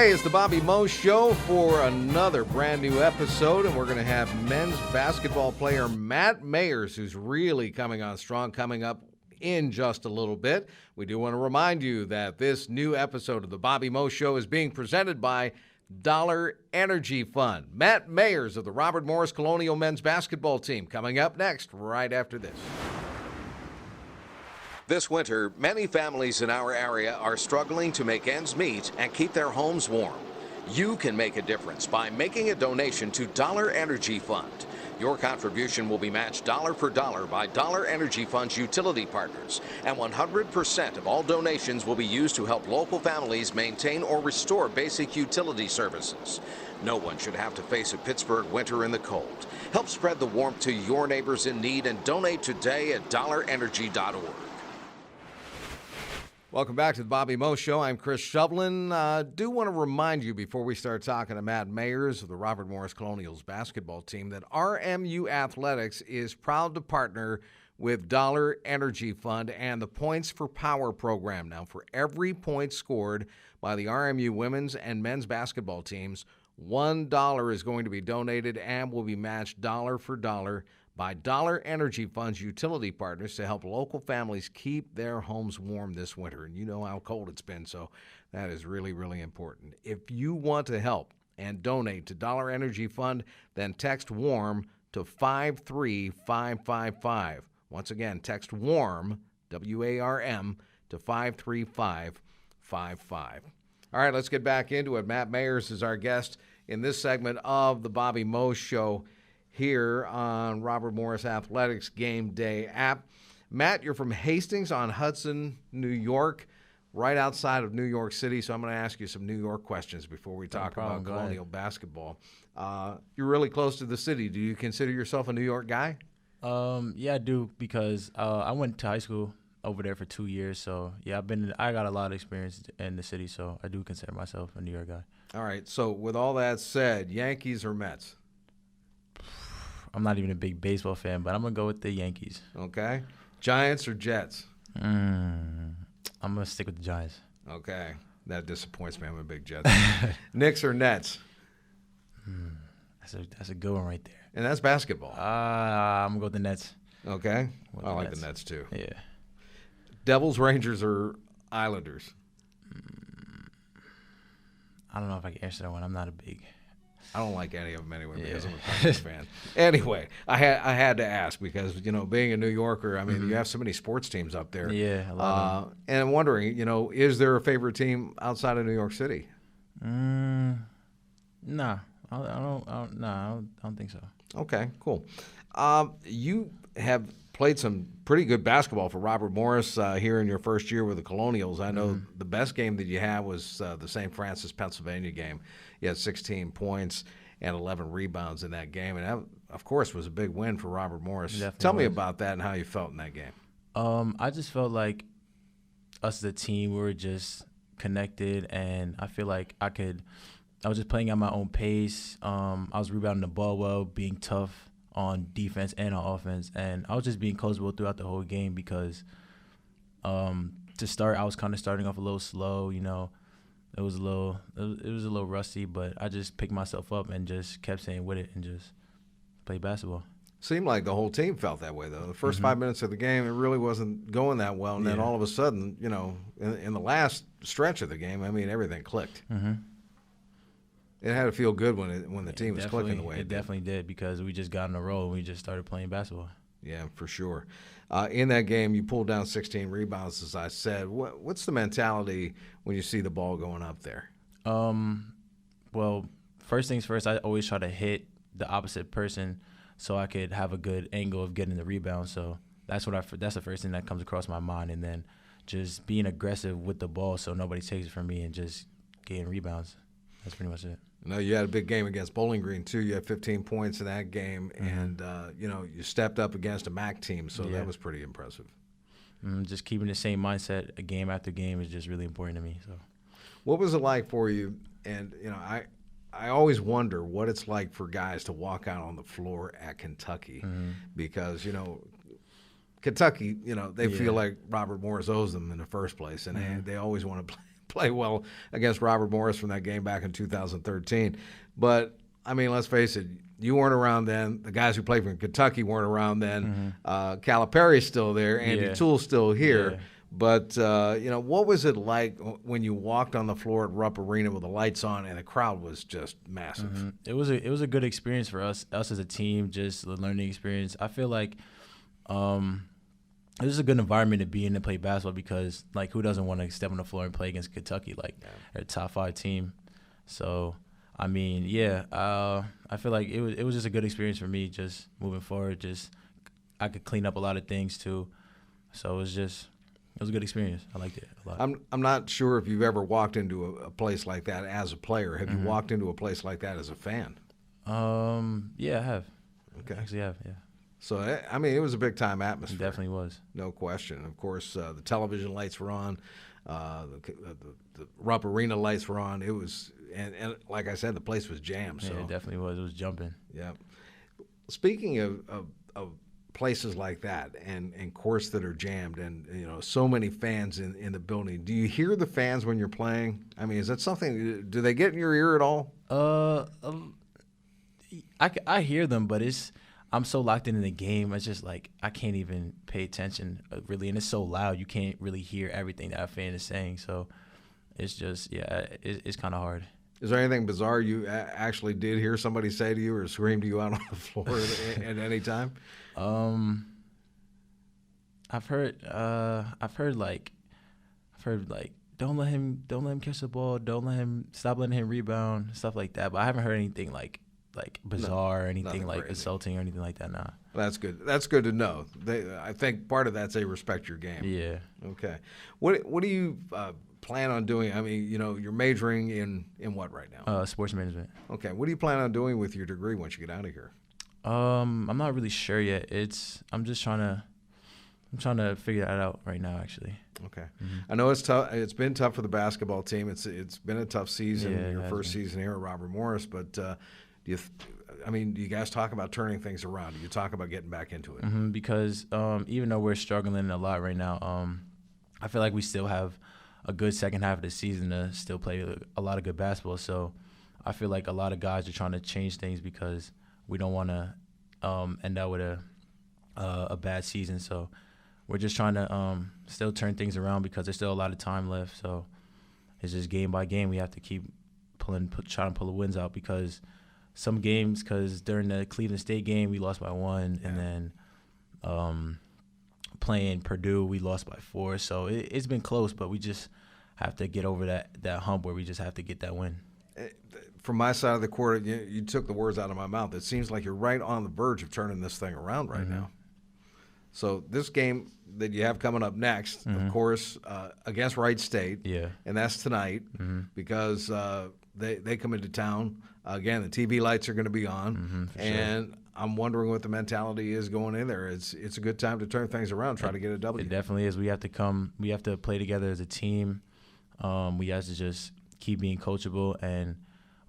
Hey, it's the Bobby Mo Show for another brand new episode, and we're going to have men's basketball player Matt Mayers, who's really coming on strong, coming up in just a little bit. We do want to remind you that this new episode of the Bobby Mo Show is being presented by Dollar Energy Fund. Matt Mayers of the Robert Morris Colonial men's basketball team coming up next, right after this. This winter, many families in our area are struggling to make ends meet and keep their homes warm. You can make a difference by making a donation to Dollar Energy Fund. Your contribution will be matched dollar for dollar by Dollar Energy Fund's utility partners, and 100% of all donations will be used to help local families maintain or restore basic utility services. No one should have to face a Pittsburgh winter in the cold. Help spread the warmth to your neighbors in need and donate today at dollarenergy.org. Welcome back to the Bobby Mo Show. I'm Chris Shovlin. Do want to remind you before we start talking to Matt Mayers of the Robert Morris Colonials basketball team that RMU Athletics is proud to partner with Dollar Energy Fund and the Points for Power program. Now, for every point scored by the RMU women's and men's basketball teams, $1 is going to be donated and will be matched dollar for dollar by Dollar Energy Fund's utility partners to help local families keep their homes warm this winter. And you know how cold it's been, so that is really, really important. If you want to help and donate to Dollar Energy Fund, then text WARM to 53555. Once again, text WARM, W-A-R-M, to 53555. All right, let's get back into it. Matt Mayers is our guest in this segment of the Bobby Mo Show here on Robert Morris Athletics Game Day app. Matt, you're from Hastings-on-Hudson, New York, right outside of New York City, so I'm going to ask you some New York questions before we talk about Colonial basketball. You're really close to the city. Do you consider yourself a New York guy? Yeah, I do, because I went to high school over there for 2 years, so yeah, I got a lot of experience in the city, so I do consider myself a New York guy. All right, so with all that said, Yankees or Mets? I'm not even a big baseball fan, but I'm going to go with the Yankees. Okay. Giants or Jets? I'm going to stick with the Giants. Okay. That disappoints me. I'm a big Jets. Knicks or Nets? That's a good one right there. And that's basketball. I'm going to go with the Nets. Okay. I like the Nets too. Yeah. Devils, Rangers, or Islanders? I don't know if I can answer that one. I'm not a big... I don't like any of them anyway because I'm a Penguins fan. Anyway, I had to ask because, being a New Yorker, I mean, you have so many sports teams up there. Yeah, a lot of them. And I'm wondering, is there a favorite team outside of New York City? Nah, I don't think so. Okay, cool. You have played some pretty good basketball for Robert Morris here in your first year with the Colonials. I know the best game that you had was the St. Francis, Pennsylvania game. You had 16 points and 11 rebounds in that game, and that, of course, was a big win for Robert Morris. Tell me about that and how you felt in that game. I just felt like us as a team, we were just connected, and I feel like I was just playing at my own pace. I was rebounding the ball well, being tough on defense and on offense, and I was just being coachable throughout the whole game because to start, I was kind of starting off a little slow, It was a little rusty, but I just picked myself up and just kept staying with it and just played basketball. Seemed like the whole team felt that way, though. The first 5 minutes of the game, it really wasn't going that well, and then all of a sudden, in the last stretch of the game, I mean, everything clicked. It had to feel good when the team was clicking the way it did. It definitely did because we just got in a row and we just started playing basketball. Yeah, for sure. In that game, you pulled down 16 rebounds, as I said. What's the mentality when you see the ball going up there? Well, first things first, I always try to hit the opposite person so I could have a good angle of getting the rebound. So that's the first thing that comes across my mind, and then just being aggressive with the ball so nobody takes it from me and just getting rebounds. That's pretty much it. No, you had a big game against Bowling Green, too. You had 15 points in that game, and, you stepped up against a MAC team, so that was pretty impressive. Just keeping the same mindset game after game is just really important to me. So, what was it like for you? And, I always wonder what it's like for guys to walk out on the floor at Kentucky because, Kentucky, they feel like Robert Morris owes them in the first place, and they always want to play well against Robert Morris from that game back in 2013. But, I mean, let's face it, you weren't around then. The guys who played from Kentucky weren't around then. Calipari's still there. Andy Toole's still here. Yeah. But, what was it like when you walked on the floor at Rupp Arena with the lights on and the crowd was just massive? It was a good experience for us as a team, just a learning experience. I feel like it was a good environment to be in and play basketball because, like, who doesn't want to step on the floor and play against Kentucky, like, a top 5 team? So, I mean, I feel like it was just a good experience for me just moving forward. Just I could clean up a lot of things, too. So, it was a good experience. I liked it a lot. I'm not sure if you've ever walked into a place like that as a player. Have you walked into a place like that as a fan? Yeah, I have. Okay. Actually, I have, yeah. So, I mean, it was a big-time atmosphere. It definitely was. No question. Of course, the television lights were on. The Rupp Arena lights were on. It was, and like I said, the place was jammed. So. Yeah, it definitely was. It was jumping. Yeah. Speaking of places like that and courts that are jammed and, so many fans in the building, do you hear the fans when you're playing? I mean, is that something, do they get in your ear at all? I hear them, but I'm so locked in the game. It's just like I can't even pay attention really, and it's so loud you can't really hear everything that a fan is saying. So it's just it's kind of hard. Is there anything bizarre you actually did hear somebody say to you or scream to you out on the floor at any time? I've heard like don't let him catch the ball, stop letting him rebound, stuff like that. But I haven't heard anything like bizarre or anything like crazy. Assaulting or anything like that. Nah. That's good. That's good to know. I think part of that's they respect your game. Yeah. Okay. What do you plan on doing? I mean, you're majoring in what right now? Sports management. Okay. What do you plan on doing with your degree once you get out of here? I'm not really sure yet. I'm trying to figure that out right now, actually. Okay. I know it's tough. It's been tough for the basketball team. It's been a tough season, your first season here at Robert Morris. But do you guys talk about turning things around? Do you talk about getting back into it? Because even though we're struggling a lot right now, I feel like we still have a good second half of the season to still play a lot of good basketball. So I feel like a lot of guys are trying to change things because we don't want to end up with a bad season. So we're just trying to still turn things around because there's still a lot of time left. So it's just game by game. We have to keep trying to pull the wins out because some games, because during the Cleveland State game, we lost by 1. And then playing Purdue, we lost by 4. So it's been close, but we just have to get over that hump where we just have to get that win. From my side of the court, you took the words out of my mouth. It seems like you're right on the verge of turning this thing around right now. So this game that you have coming up next, of course, against Wright State, and that's tonight because they come into town. Again, the TV lights are going to be on, and sure. I'm wondering what the mentality is going in there. It's a good time to turn things around, try to get a W. It definitely is. We have to play together as a team. We have to just keep being coachable, and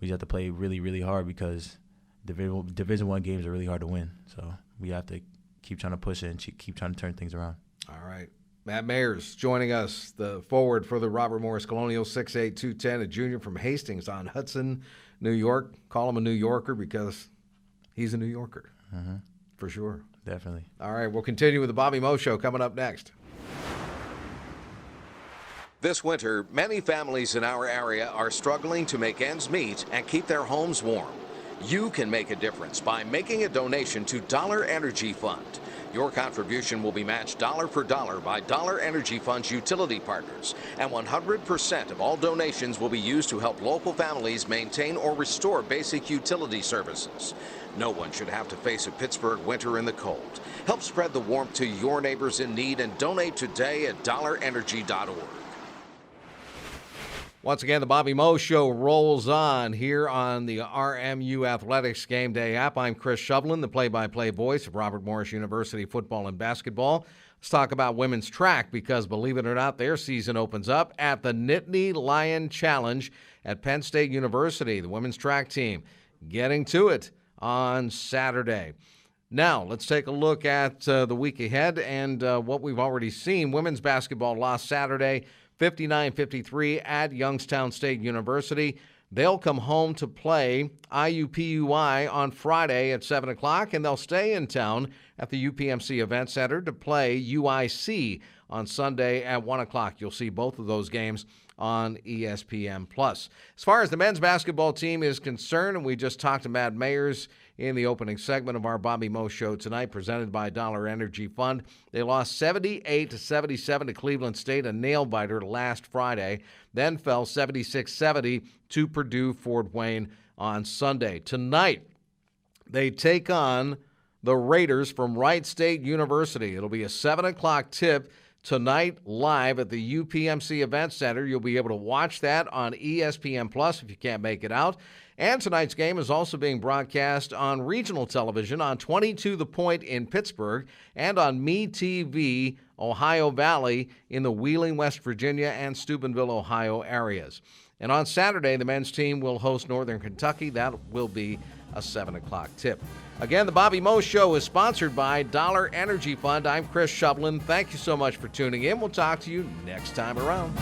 we have to play really, really hard because Division I games are really hard to win. So we have to keep trying to push it and keep trying to turn things around. All right. Matt Mayers joining us, the forward for the Robert Morris Colonials, 6'8", 210, a junior from Hastings on Hudson, New York. Call him a New Yorker because he's a New Yorker, for sure. Definitely. All right, we'll continue with the Bobby Moe Show coming up next. This winter, many families in our area are struggling to make ends meet and keep their homes warm. You can make a difference by making a donation to Dollar Energy Fund. Your contribution will be matched dollar for dollar by Dollar Energy Fund's utility partners, and 100% of all donations will be used to help local families maintain or restore basic utility services. No one should have to face a Pittsburgh winter in the cold. Help spread the warmth to your neighbors in need and donate today at dollarenergy.org. Once again, the Bobby Moe Show rolls on here on the RMU Athletics Game Day app. I'm Chris Shovlin, the play-by-play voice of Robert Morris University football and basketball. Let's talk about women's track because, believe it or not, their season opens up at the Nittany Lion Challenge at Penn State University. The women's track team getting to it on Saturday. Now, let's take a look at the week ahead and what we've already seen. Women's basketball lost Saturday 59-53 at Youngstown State University. They'll come home to play IUPUI on Friday at 7 o'clock, and they'll stay in town at the UPMC Event Center to play UIC on Sunday at 1 o'clock. You'll see both of those games on ESPN+. As far as the men's basketball team is concerned, and we just talked to Matt Mayers in the opening segment of our Bobby Moe Show tonight, presented by Dollar Energy Fund. They lost 78-77 to Cleveland State, a nail-biter last Friday, then fell 76-70 to Purdue-Fort Wayne on Sunday. Tonight, they take on the Raiders from Wright State University. It'll be a 7 o'clock tip tonight live at the UPMC Event Center. You'll be able to watch that on ESPN+ if you can't make it out. And tonight's game is also being broadcast on regional television on 22 The Point in Pittsburgh and on MeTV Ohio Valley in the Wheeling, West Virginia and Steubenville, Ohio areas. And on Saturday, the men's team will host Northern Kentucky. That will be a 7 o'clock tip. Again, the Bobby Moe Show is sponsored by Dollar Energy Fund. I'm Chris Shovlin. Thank you so much for tuning in. We'll talk to you next time around.